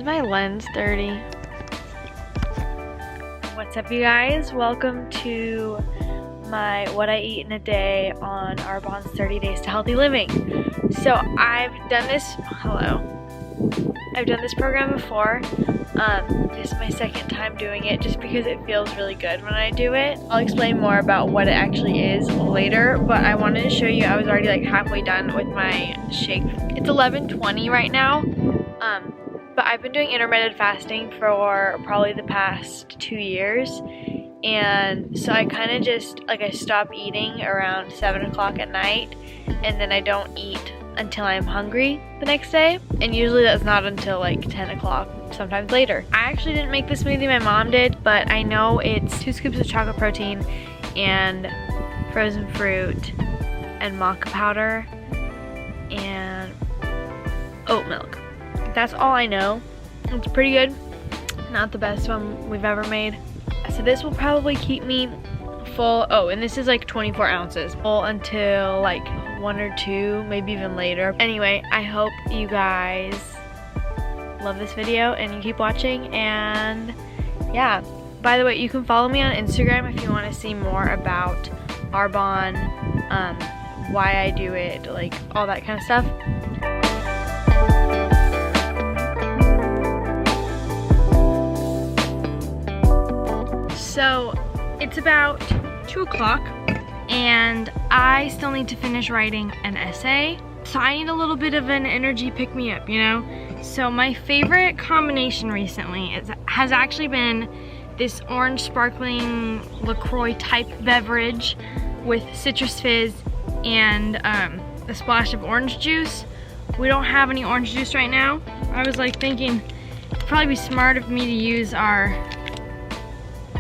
my lens dirty? What's up, you guys? Welcome to my what I eat in a day on Arbonne's 30 Days to Healthy Living. So I've done this program before. This is my second time doing it just because it feels really good when I do it. I'll explain more about what it actually is later, but I wanted to show you I was already like halfway done with my shake. It's 11:20 right now, but I've been doing intermittent fasting for probably the past 2 years, and so I kind of just I stop eating around 7 o'clock at night, and then I don't eat until I'm hungry the next day, and usually that's not until like 10 o'clock, sometimes later. I actually didn't make the smoothie, my mom did, but I know it's 2 scoops of chocolate protein and frozen fruit and maca powder and oat milk. That's all I know. It's pretty good. Not the best one we've ever made. So this will probably keep me full. Oh, and this is like 24 ounces. Full until like 1 or 2, maybe even later. Anyway, I hope you guys love this video and you keep watching, and yeah. By the way, you can follow me on Instagram if you want to see more about Arbonne, why I do it, like all that kind of stuff. So it's about 2 o'clock and I still need to finish writing an essay. So I need a little bit of an energy pick-me-up, you know? So my favorite combination recently has actually been this orange sparkling LaCroix type beverage with citrus fizz and a splash of orange juice. We don't have any orange juice right now. I was like thinking it'd probably be smart of me to use our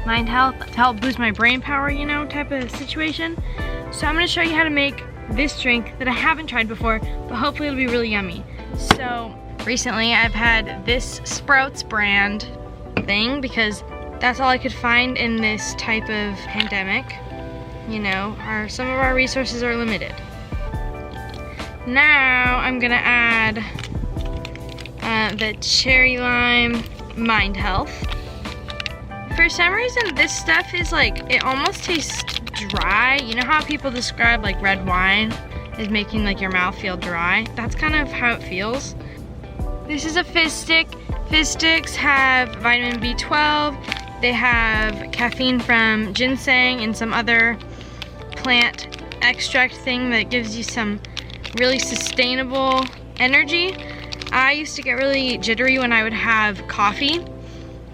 Mind Health to help boost my brain power, you know, type of situation. So I'm gonna show you how to make this drink that I haven't tried before, but hopefully it'll be really yummy. So recently I've had this Sprouts brand thing because that's all I could find in this type of pandemic. You know, some of our resources are limited. Now I'm gonna add the cherry lime Mind Health. For some reason, this stuff is like, it almost tastes dry. You know how people describe like red wine is making like your mouth feel dry? That's kind of how it feels. This is a fizz stick. Fizz sticks have vitamin B12. They have caffeine from ginseng and some other plant extract thing that gives you some really sustainable energy. I used to get really jittery when I would have coffee,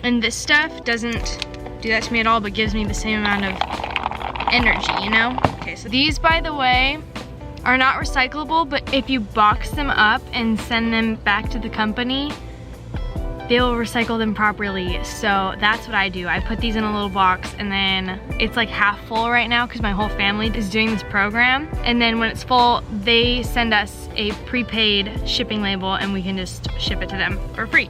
and this stuff doesn't do that to me at all, but gives me the same amount of energy, you know? Okay, so these, by the way, are not recyclable, but if you box them up and send them back to the company, they will recycle them properly. So that's what I do. I put these in a little box, and then it's like half full right now because my whole family is doing this program. And then when it's full, they send us a prepaid shipping label and we can just ship it to them for free.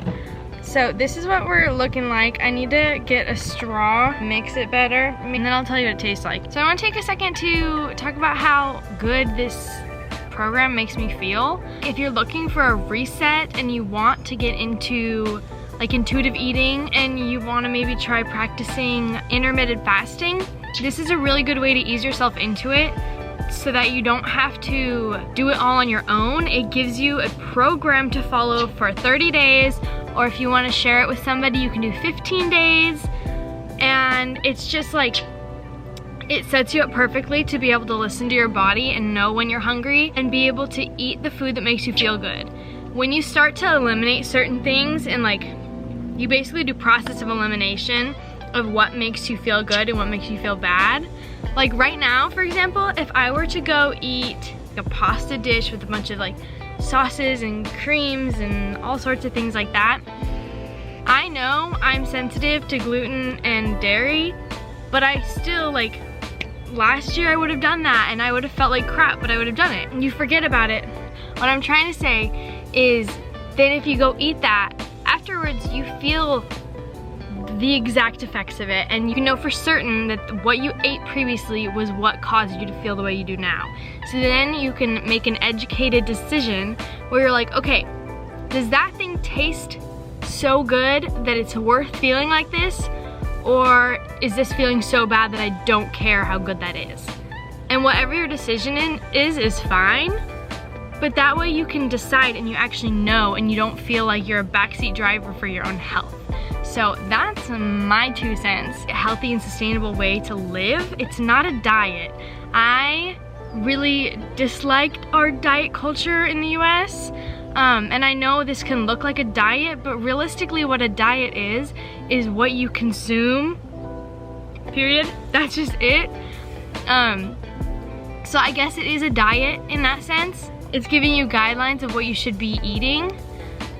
So this is what we're looking like. I need to get a straw, mix it better, and then I'll tell you what it tastes like. So I want to take a second to talk about how good this program makes me feel. If you're looking for a reset and you want to get into like intuitive eating and you want to maybe try practicing intermittent fasting, this is a really good way to ease yourself into it so that you don't have to do it all on your own. It gives you a program to follow for 30 days, or if you want to share it with somebody, you can do 15 days. And it's just like, it sets you up perfectly to be able to listen to your body and know when you're hungry and be able to eat the food that makes you feel good. When you start to eliminate certain things and like, you basically do process of elimination of what makes you feel good and what makes you feel bad. Like right now, for example, if I were to go eat a pasta dish with a bunch of like sauces and creams and all sorts of things like that, I know I'm sensitive to gluten and dairy, but I still, like, last year I would have done that and I would have felt like crap, but I would have done it. And you forget about it. What I'm trying to say is then if you go eat that, afterwards you feel the exact effects of it, and you know for certain that what you ate previously was what caused you to feel the way you do now. So then you can make an educated decision where you're like, okay, does that thing taste so good that it's worth feeling like this? Or is this feeling so bad that I don't care how good that is? And whatever your decision is fine, but that way you can decide and you actually know and you don't feel like you're a backseat driver for your own health. So that's my 2 cents. A healthy and sustainable way to live. It's not a diet. I really disliked our diet culture in the US. And I know this can look like a diet, but realistically what a diet is what you consume, period. That's just it. So I guess it is a diet in that sense. It's giving you guidelines of what you should be eating,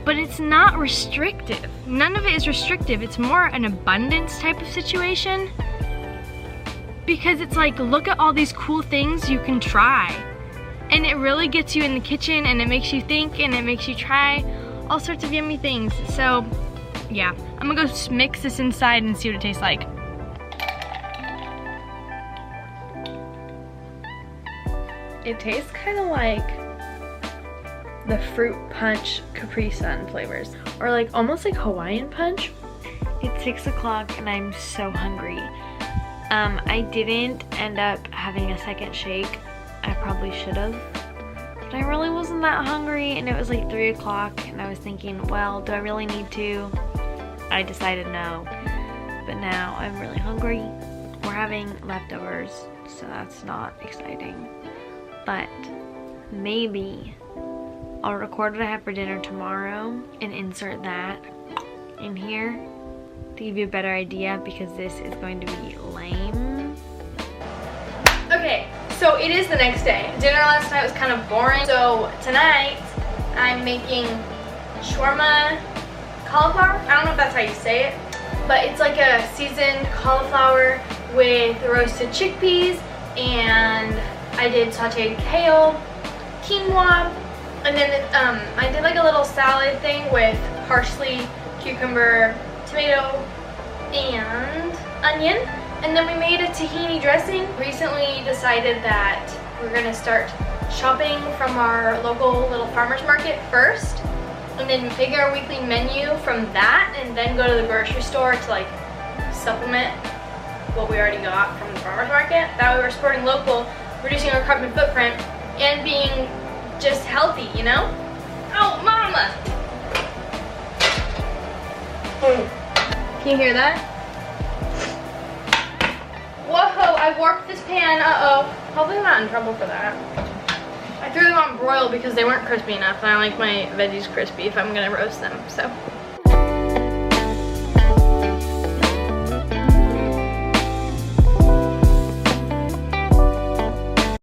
but it's not restrictive. None of it is restrictive. It's more an abundance type of situation, because it's like, look at all these cool things you can try. And it really gets you in the kitchen, and it makes you think, and it makes you try all sorts of yummy things. So yeah, I'm gonna go mix this inside and see what it tastes like. It tastes kind of like the fruit punch Capri Sun flavors, or like almost like Hawaiian punch. It's 6 o'clock and I'm so hungry. I didn't end up having a second shake. I probably should have, but I really wasn't that hungry, and it was like 3 o'clock and I was thinking, well, do I really need to? I decided no, but now I'm really hungry. We're having leftovers, so that's not exciting, but maybe I'll record what I have for dinner tomorrow and insert that in here to give you a better idea, because this is going to be lame. Okay, so it is the next day. Dinner last night was kind of boring, so tonight I'm making shawarma cauliflower. I don't know if that's how you say it, but it's like a seasoned cauliflower with roasted chickpeas, and I did sauteed kale, quinoa, and then I did like a little salad thing with parsley, cucumber, tomato, and onion. And then we made a tahini dressing. Recently decided that we're gonna start shopping from our local little farmer's market first, and then figure our weekly menu from that, and then go to the grocery store to like supplement what we already got from the farmer's market. That way we're supporting local, reducing our carbon footprint, and being just healthy, you know? Oh, mama! Can you hear that? Whoa, I warped this pan, uh-oh. Hopefully I'm not in trouble for that. I threw them on broil because they weren't crispy enough, and I like my veggies crispy if I'm gonna roast them, so.